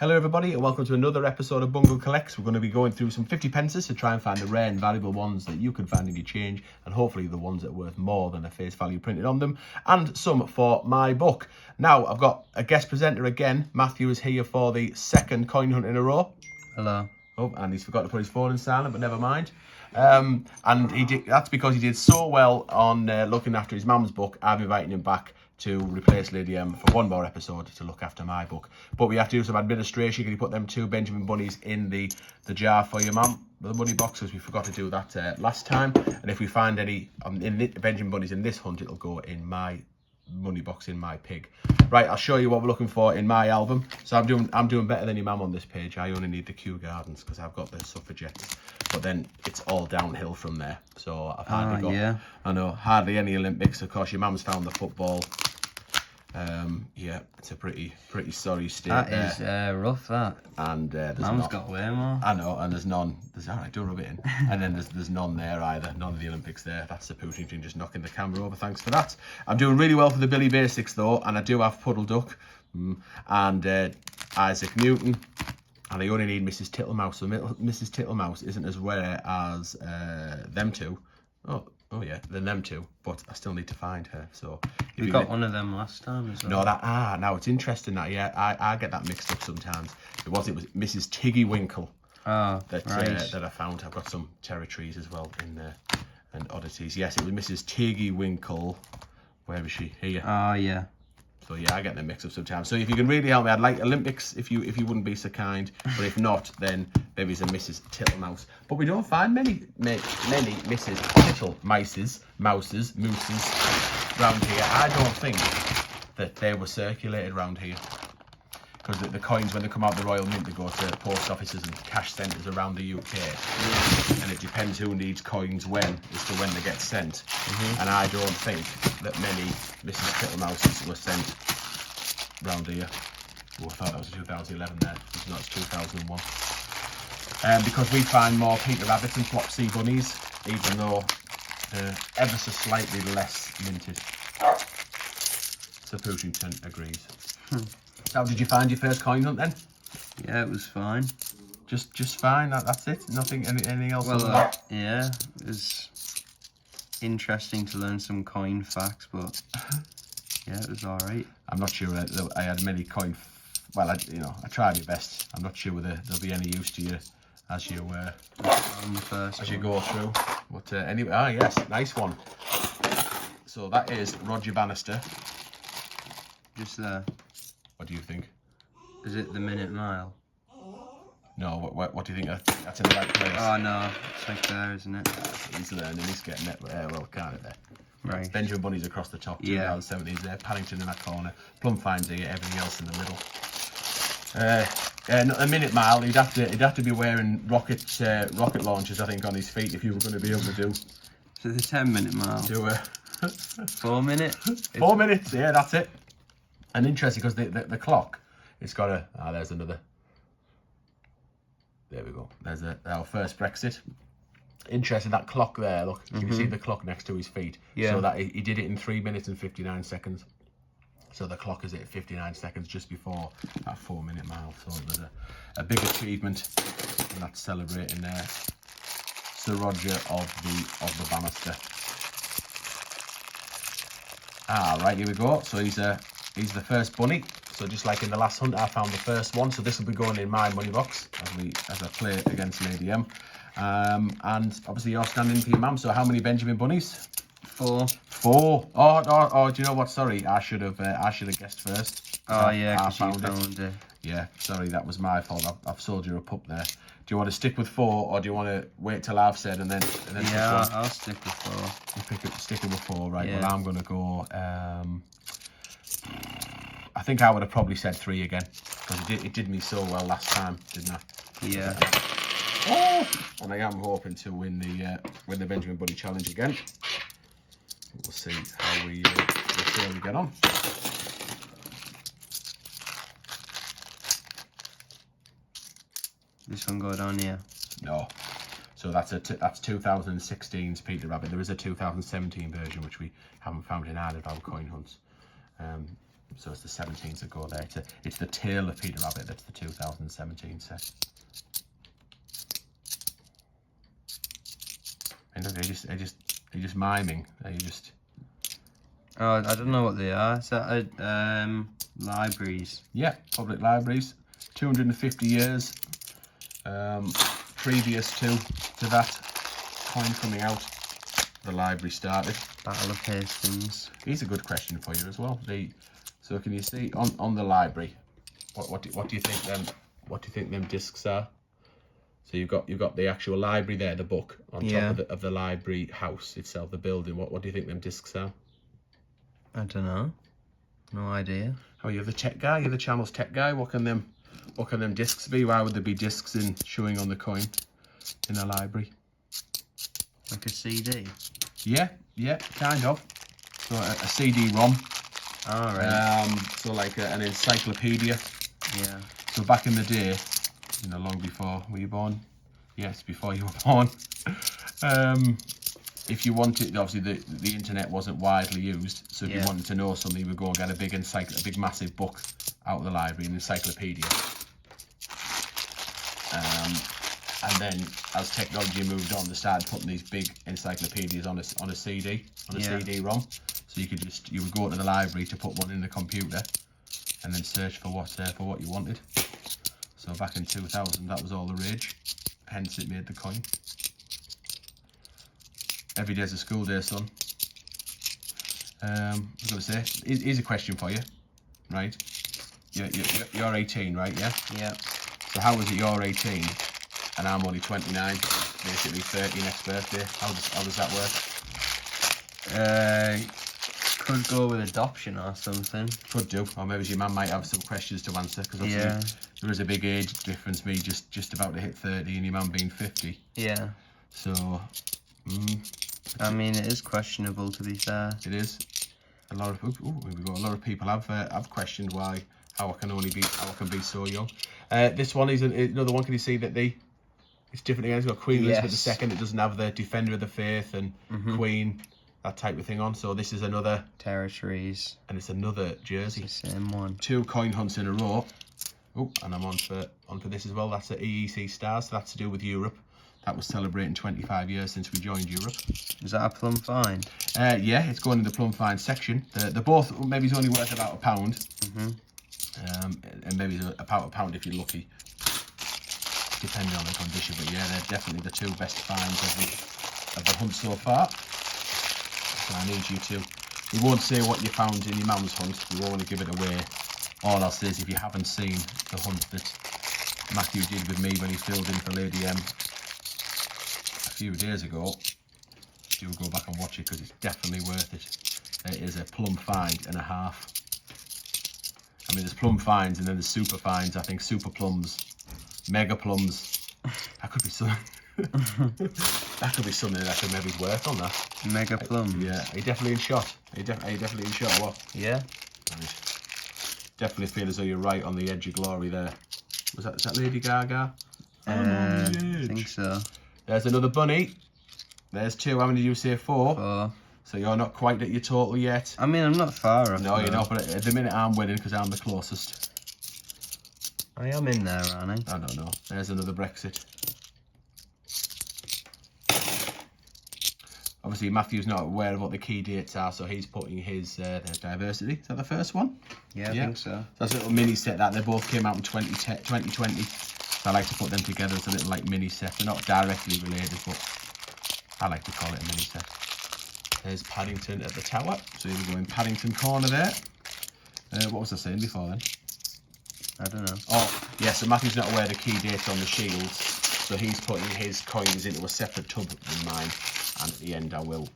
Hello everybody and welcome to another episode of Bungle Collects. We're going to be going through some 50 pences to try and find the rare and valuable ones that you can find in your change, and hopefully the ones that are worth more than a face value printed on them, and some for my book. Now I've got a guest presenter again. Matthew is here for the second coin hunt in a row. Hello. Oh, and he's forgot to put his phone in silent, but never mind. And that's because he did so well on looking after his mum's book. I'm inviting him back to replace Lady M for one more episode to look after my book. But we have to do some administration. Can you put them two Benjamin bunnies in the jar for your mum, the money boxes? We forgot to do that last time. And if we find any Benjamin bunnies in this hunt, it'll go in my money box in my pig. Right, I'll show you what we're looking for in my album. So I'm doing better than your mum on this page. I only need the Kew Gardens because I've got the suffragettes, but then it's all downhill from there. So I've hardly got, yeah. I know, hardly any Olympics. Of course, your mum's found the football. Yeah, it's a pretty sorry state. That is rough, that. And there's Mum's got way more. I know, and there's none. There's alright, don't rub it in. And then there's none there either. None of the Olympics there. That's the Putin thing, just knocking the camera over. Thanks for that. I'm doing really well for the Billy Basics though, and I do have Puddle Duck and Isaac Newton. And I only need Mrs. Tittlemouse. So Mrs. Tittlemouse isn't as rare as them two. Oh yeah, then them two. But I still need to find her. So we got one of them last time as well. No, now it's interesting that I get that mixed up sometimes. It was Mrs. Tiggy Winkle. Oh, that right. That I found. I've got some territories as well in there and oddities. Yes, it was Mrs. Tiggy Winkle. Where is she? Here. Oh yeah. So yeah, I get them mixed up sometimes. So if you can really help me, I'd like Olympics if you wouldn't be so kind. But if not, then maybe it's a Mrs. Tittlemouse. But we don't find many Mrs. Tittlemices, mooses round here. I don't think that they were circulated round here. Because the coins, when they come out of the Royal Mint, they go to post offices and cash centres around the UK. And it depends who needs coins when as to when they get sent. And I don't think that many Mrs. Tittlemouses were sent round here. Oh, I thought that was 2011 there. No, it's 2001. Because we find more Peter Rabbits and Flopsy bunnies, even though they're ever so slightly less minted. So Pushington agrees. How did you find your first coin hunt then? Yeah, it was fine. Just fine. That's it. Nothing. Anything else? Well, yeah, it was interesting to learn some coin facts, but yeah, it was all right. I'm not sure I had many coin. Well, I tried my best. I'm not sure whether there'll be any use to you as you go through. But anyway, yes, nice one. So that is Roger Bannister. Just there. What do you think? Is it the minute mile? No, what do you think? That's in the right place. Oh no, it's like there, isn't it? He's learning, he's getting it. Well, kind of there. Right. Benjamin bunnies across the top, 2070s there. Paddington in that corner. Plum finds here, everything else in the middle. A minute mile, he'd have to be wearing rocket launchers, I think, on his feet if you were going to be able to do. So the 10-minute mile. Do 4 minutes. 4 minutes, yeah, that's it. And interesting because the clock, it's got a. There's another. There we go. There's our first Brexit. Interesting, that clock there. Look, you can see the clock next to his feet. Yeah. So that he did it in 3 minutes and 59 seconds. So the clock is at 59 seconds just before that 4 minute mile. So it was a big achievement, and that's celebrating Sir Roger of the Bannister. Right, here we go. So he's the first bunny. So just like in the last hunt, I found the first one. So this will be going in my money box as I play against Lady M. And obviously you're standing for your mum. So how many Benjamin bunnies? 4. 4. Oh, do you know what? Sorry, I should have guessed first. Oh yeah, I because you found it. Yeah, sorry, that was my fault. I've sold you a pup there. Do you want to stick with 4, or do you want to wait till I've said and then? Yeah, I'll stick with 4. You sticking with 4, right? Yeah. Well, I'm gonna go. I think I would have probably said 3 again because it did me so well last time, didn't I? Yeah. Oh! And I am hoping to win the Benjamin Bunny Challenge again. We'll see how we get on. This one go down here. No. So that's 2016's Peter Rabbit. There is a 2017 version which we haven't found in either of our coin hunts. So it's the 17s that go there. It's the tail of Peter Rabbit. That's the 2017 set. And they're just miming. They're just. Oh, I don't know what they are. Is that libraries? Yeah, public libraries. 250 years previous to that coin coming out, the library started. Battle of Hastings. Here's a good question for you as well. So can you see on the library, what do you think them discs are? So you've got the actual library there, the book on top of the library house itself, the building. What do you think them discs are? I don't know. No idea. Oh, you're the tech guy. You're the channel's tech guy. What can them discs be? Why would there be discs showing on the coin in a library? Like a CD. Yeah, kind of. So a CD-ROM. All right. So like an encyclopedia. Yeah. So back in the day, long before, were you born? Yes, before you were born. If you wanted, obviously the internet wasn't widely used, so if you wanted to know something, you would go and get a big massive book out of the library, an encyclopedia. And then as technology moved on, they started putting these big encyclopedias on a CD, CD-ROM. So you would go to the library to put one in the computer, and then search for what you wanted. So back in 2000, that was all the rage. Hence, it made the coin. Every day's a school day, son. I was going to say, here's a question for you, right? You're 18, right? Yeah. Yeah. So how is it you're 18 and I'm only 29, basically 30 next birthday? How does that work? Could go with adoption or something. Could do, or maybe your man might have some questions to answer, because there is a big age difference. Me just about to hit 30 and your man being 50. Yeah. So, I mean, it is questionable, to be fair. It is. A lot of people have questioned how I can be so young. This one is another one. Can you see that it's different again? It's got Queen Elizabeth II. It doesn't have the Defender of the Faith and Queen, that type of thing on. So this is another Territories. And it's another jersey. It's the same one. 2 coin hunts in a row. Oh, and I'm on for this as well. That's the EEC Stars. So that's to do with Europe. That was celebrating 25 years since we joined Europe. Is that a plum find? Yeah, it's going in the plum find section. They're both maybe it's only worth about £1. And maybe about £1 if you're lucky, depending on the condition. But yeah, they're definitely the 2 best finds of the hunt so far. So I need you to. We won't say what you found in your mum's hunt. We won't want to give it away. All I'll say is if you haven't seen the hunt that Matthew did with me when he filled in for Lady M a few days ago, do go back and watch it, because it's definitely worth it. It is a plum find and a half. I mean, there's plum finds and then there's super finds. I think super plums, mega plums. That could be something. That could be something that could maybe work on that. Mega plum. Yeah, are you definitely in shot? Are you definitely in shot? What? Yeah. Right. Definitely feel as though you're right on the edge of glory there. Is that Lady Gaga? I think so. There's another bunny. There's 2. How many did you say? 4? 4. So you're not quite at your total yet. I mean, I'm not far off. No, you're not. But at the minute, I'm winning because I'm the closest. I am in there, aren't I? I don't know. There's another Brexit. Obviously, Matthew's not aware of what the key dates are, so he's putting his diversity. Is that the first one? Yeah, I think so. So that's a little mini set that they both came out in 2020. So I like to put them together as a little mini set. They're not directly related, but I like to call it a mini set. There's Paddington at the tower. So here we go in Paddington corner there. What was I saying before then? I don't know. Oh, yeah, so Matthew's not aware of the key dates on the shields. So he's putting his coins into a separate tub than mine. And at the end, I will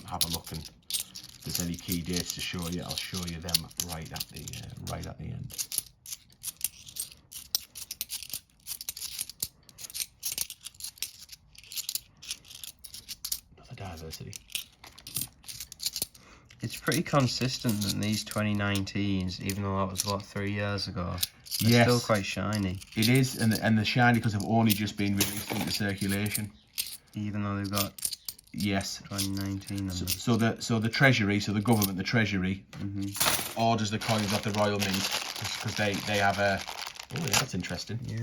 have a look, and if there's any key dates to show you, I'll show you them right at the end. Another diversity. It's pretty consistent in these 2019s, even though that was, what, 3 years ago. They're Yes. still quite shiny. It is, and they're shiny because they've only just been released into circulation. Even though they've got Yes. 2019. So the Treasury, so the government, the Treasury, orders the coins off the Royal Mint because they have a. Oh, yeah, that's interesting. Yeah,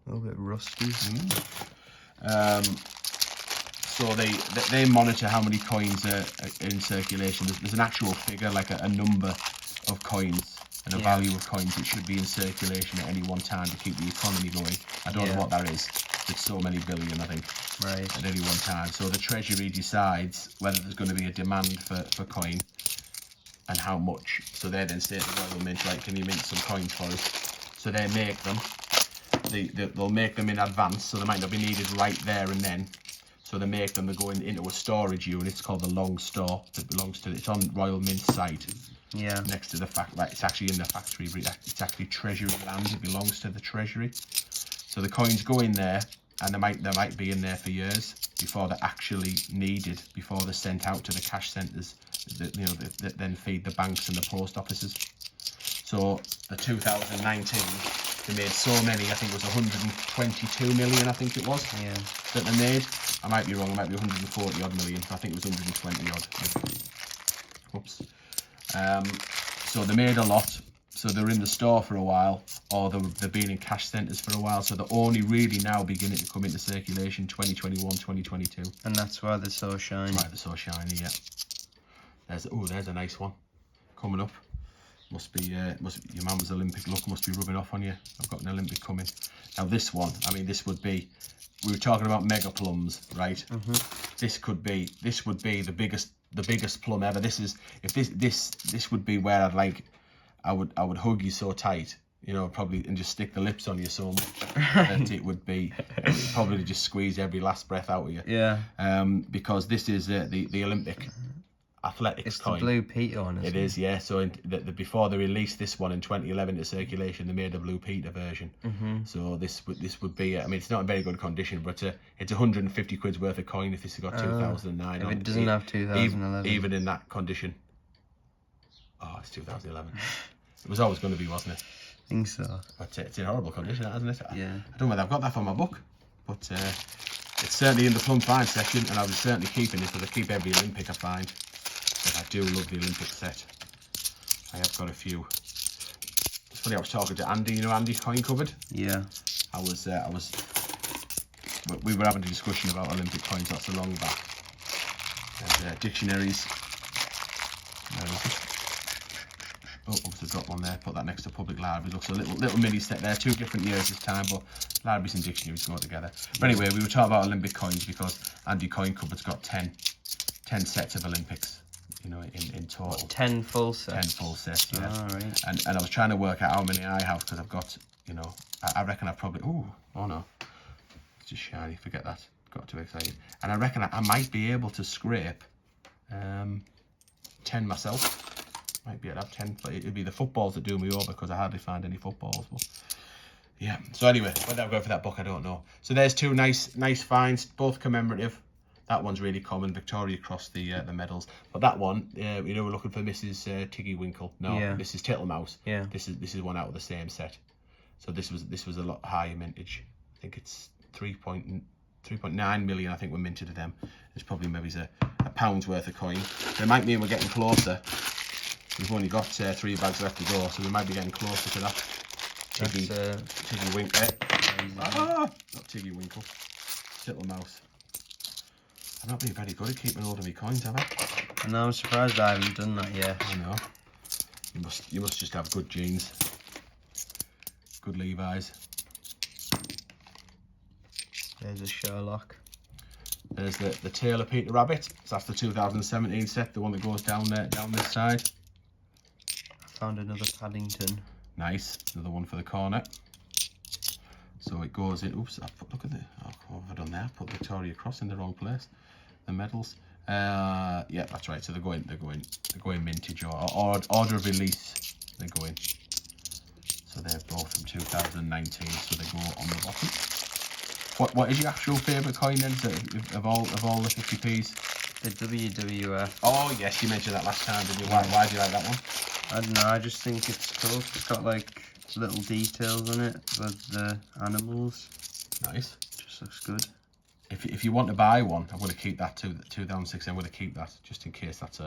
a little bit rusty. So they monitor how many coins are in circulation. There's an actual figure, like a number of coins and a value of coins that should be in circulation at any one time to keep the economy going. I don't know what that is. It's so many billion, I think, at any one time. So the Treasury decides whether there's going to be a demand for coin and how much. So they then say to the Royal Mint, right, can you mint some coins for us? So they make them. They'll make them in advance, so they might not be needed right there and then. So they make them, they go into a storage unit. It's called the long store. That belongs to, it's on Royal Mint site. Yeah. Next to the fact, like, it's actually in the factory, but it's actually Treasury land. It belongs to the Treasury. So the coins go in there, and they might be in there for years before they're actually needed, before they're sent out to the cash centres that then feed the banks and the post offices. So the 2019, they made so many. I think it was 122 million. I think it was. Yeah. That they made. I might be wrong. It might be 140 odd million. I think it was 120 odd. Whoops. So they made a lot. So they're in the store for a while, or they've been in cash centres for a while. So they're only really now beginning to come into circulation 2021, 2022. And that's why they're so shiny. That's why they're so shiny, yeah. There's a nice one coming up. Must be your mum's Olympic look must be rubbing off on you. I've got an Olympic coming. Now this one, I mean, this would be. We were talking about mega plums, right? This would be the biggest plum ever. This would be where I would hug you so tight, probably, and just stick the lips on you so much that it would probably just squeeze every last breath out of you. Yeah. Because this is the Olympic athletics it's coin. The blue Peter one, isn't it? It is, yeah. So before they released this one in 2011 to circulation, they made a blue Peter version. So this would be. I mean, it's not in very good condition, but it's 150 quid's worth of coin if this has got 2009 if on. it doesn't have 2011. Even in that condition. Oh, it's 2011. It was always going to be, wasn't it? I think so. But it's in horrible condition, hasn't it? Yeah. I don't know whether I've got that for my book, but it's certainly in the plum find section, and I'll be certainly keeping it because I keep every Olympic I find. But I do love the Olympic set. I have got a few. It's funny, I was talking to Andy, Andy's coin cupboard. Yeah. We were having a discussion about Olympic coins not so long back. And dictionaries. Oh, obviously got one there. Put that next to public library. Looks a little mini set there. 2 different years this time, but libraries and dictionaries go together. But anyway, we were talking about Olympic coins because Andy Coin Cupboard's got 10 sets of Olympics. In total. 10 full sets. 10 full sets, yeah. Oh, right. And I was trying to work out how many I have because I've got, I reckon I've probably. Oh no, it's just shiny. Forget that. Got too excited. And I reckon I might be able to scrape 10 myself. Might be able to have 10. But it'd be the footballs that do me over because I hardly find any footballs. But yeah. So anyway, whether I'll go for that book, I don't know. So there's 2 nice finds, both commemorative. That one's really common. Victoria Cross, the medals. But that one, we're looking for Mrs. Tiggy Winkle. No, Mrs. Tittlemouse. Yeah. This is one out of the same set. So this was a lot higher mintage. I think it's 3.9 million. I think were minted of them. It's probably maybe a pound's worth of coin. So it might mean we're getting closer. We've only got 3 bags left to go, so we might be getting closer to that. Tiggy Winkle. Not Tiggy Winkle. Tittlemouse. I'm not being very good at keeping hold of my coins, have I? No, I'm surprised I haven't done that yet. I know. You must just have good genes. Good Levi's. There's a Sherlock. There's the tail of Peter Rabbit. So that's the 2017 set, the one that goes down this side. I found another Paddington. Nice. Another one for the corner. So it goes in. Oops, look at the. What have I done there? Put Victoria Cross in the wrong place. The medals. Yeah, that's right. So they're going mintage or order of release. They're going. So they're both from 2019. So they go on the bottom. What is your actual favourite coin then? Of all the 50p's? The WWF. Oh yes, you mentioned that last time, didn't you? Why do you like that one? I don't know. I just think it's cool. It's got like little details on it with the animals. Nice. This looks good. If you want to buy one, I'm going to keep that to 2006. I'm going to keep that just in case that's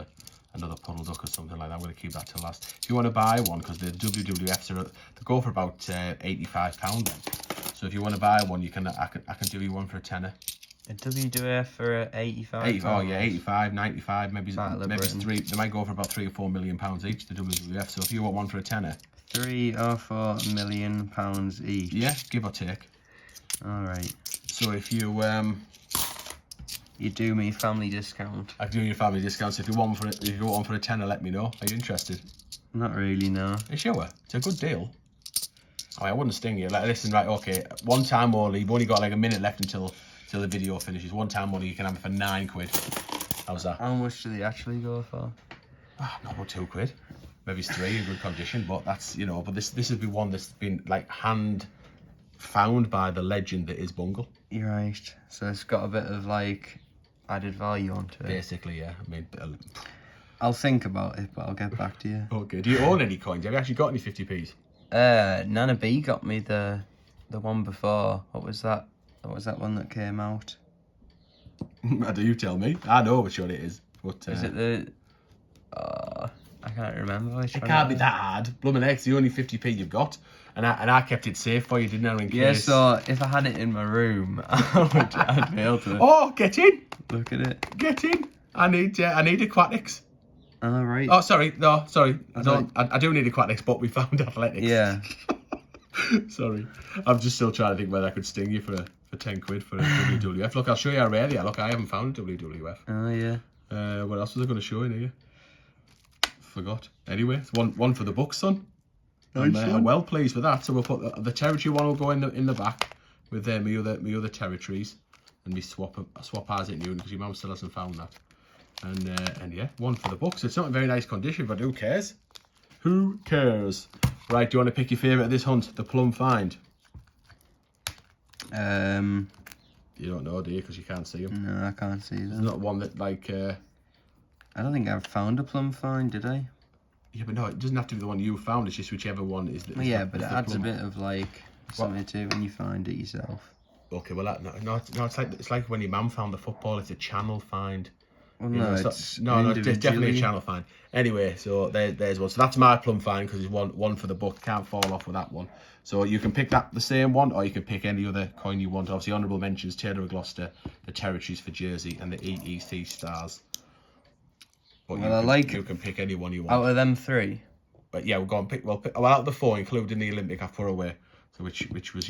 another puddle duck or something like that. I'm going to keep that to last. If you want to buy one, because the WWFs they go for about £85 then. So if you want to buy one, I can do you one for a tenner. A WWF for 85. Oh yeah, 85, 95, maybe Britain. three. They might go for about £3 or £4 million each. The WWF. So if you want one for a tenner, £3 or £4 million each. Yeah, give or take. All right. So if you you do me family discount. I can do your family discount. So if you want one for a tenner, let me know. Are you interested? Not really, no. Are you sure? It's a good deal. Oh, I wouldn't sting you. Like, listen, right, okay. One time only. You've only got like a minute left until the video finishes. One time only. You can have it for £9. How's that? How much do they actually go for? Not about £2. Maybe it's 3 in good condition, but that's, you know. But this would be one that's been like hand found by the legend that is Bungle. You're right. So it's got a bit of like added value onto it. Basically, yeah. I mean, I'll think about it, but I'll get back to you. Okay. Do you own any coins? Have you actually got any 50p's? Nana B got me the one before. What was that? What was that one that came out? Do you tell me? I know which one it is. But Is it the? I can't remember which it one. can't be that hard. Blooming X, the only 50p you've got, and I kept it safe for you, didn't I? In case. Yeah. So if I had it in my room, I'd be able to. Oh, get in! Look at it. Get in! I need aquatics. All right. Oh, sorry. No, sorry. I do need aquatics, but we found athletics. Yeah. Sorry. I'm just still trying to think whether I could sting you for £10 for a WWF. Look, I'll show you how rare they are. Look, I haven't found a WWF. Oh yeah. What else was I going to show you here? Forgot. Anyway, it's one for the books, son. I'm well pleased with that. So we'll put the territory one will go in the back with me other territories, and me swap ours at noon because your mum still hasn't found that. And yeah, one for the books. It's not in very nice condition, but who cares? Who cares? Right, do you want to pick your favourite of this hunt? The plum find. You don't know, do you? Because you can't see them. No, I can't see them. There's not one that like. I don't think I've found a plum find, did I? Yeah, but no, it doesn't have to be the one you found. It's just whichever one is. Yeah, but it adds a bit of like something to it when you find it yourself. Okay, well, it's like when your mum found the football. It's a channel find. Well, You know, no, it's definitely a channel find. Anyway, so there's one. So that's my plum find because it's one for the book. Can't fall off with that one. So you can pick the same one, or you can pick any other coin you want. Obviously, honourable mentions: Taylor of Gloucester, the Territories for Jersey, and the EEC Stars. But you can pick any one you want. Out of them three. But yeah, we'll go and pick. Well, out of the 4, including the Olympic, I've put away. So which is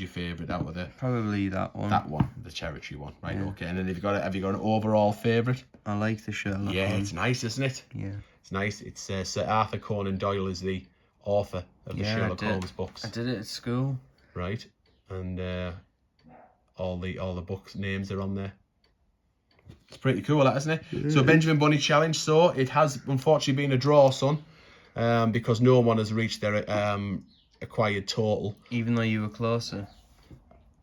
your favourite out of the? Probably that one. That one, the Territory one, right? Yeah. Okay. And then have you got an overall favourite? I like the Sherlock Yeah, one. it's nice, isn't it? Yeah. It's nice. It's Sir Arthur Conan Doyle is the author of the Sherlock Holmes books. I did it at school. Right, and all the books names are on there. It's pretty cool, that, isn't it? Yeah. So Benjamin Bunny Challenge. So it has unfortunately been a draw, son, because no one has reached their acquired total. Even though you were closer.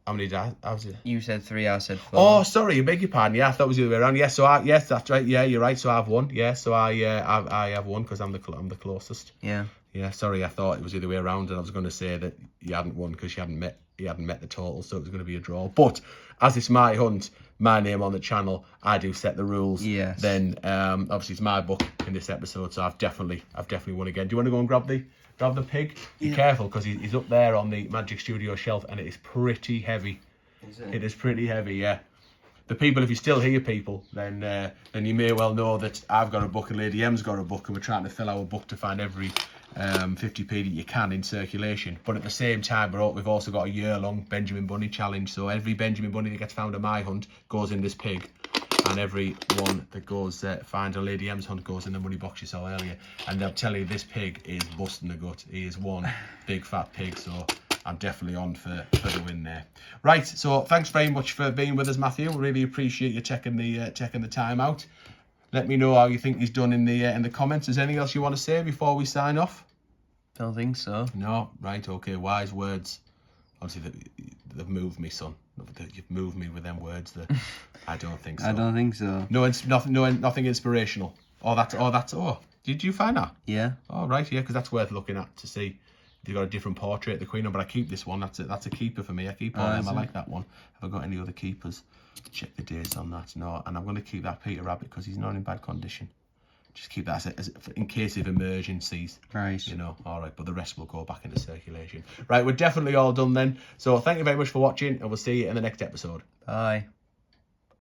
How many did I? Was it? You said 3, I said 4. Oh, sorry, I beg your pardon. Yeah, I thought it was the other way around. Yes, yes, that's right. Yeah, you're right. So I have one. Yeah, so I have one because I'm the closest. Yeah. Yeah, sorry, I thought it was the other way around, and I was going to say that you hadn't won because you hadn't met the total, so it was going to be a draw. But as it's my hunt, my name on the channel, I do set the rules. Yes. Then obviously it's my book in this episode, so I've definitely won again. Do you want to go and grab the pig? Be careful because he's up there on the Magic Studio shelf, and it is pretty heavy. Is it? It is pretty heavy, yeah. The people, if you still hear people, then you may well know that I've got a book and Lady M's got a book, and we're trying to fill our book to find every 50p that you can in circulation. But at the same time, we've also got a year-long Benjamin Bunny challenge. So every Benjamin Bunny that gets found at my hunt goes in this pig, and every one that goes finds a Lady M's hunt goes in the money box you saw earlier. And I'll tell you, this pig is busting the gut. He is one big fat pig. So I'm definitely on for the win there. Right, so thanks very much for being with us, Matthew. We really appreciate you checking the time out. Let me know how you think he's done in the comments. Is there anything else you want to say before we sign off? Don't think so. No, right, okay. Wise words. Obviously, they've moved me, son. You've moved me with them words. I don't think so. I don't think so. No, nothing inspirational. Oh, did you find that? Yeah. Oh, right, yeah, because that's worth looking at to see They've got a different portrait of the Queen on, but I keep this one. That's a keeper for me. I keep all them. I like that one. Have I got any other keepers? Check the dates on that. No, and I'm going to keep that Peter Rabbit because he's not in bad condition. Just keep that as in case of emergencies. Right. You know, all right, but the rest will go back into circulation. Right, we're definitely all done then. So thank you very much for watching, and we'll see you in the next episode. Bye.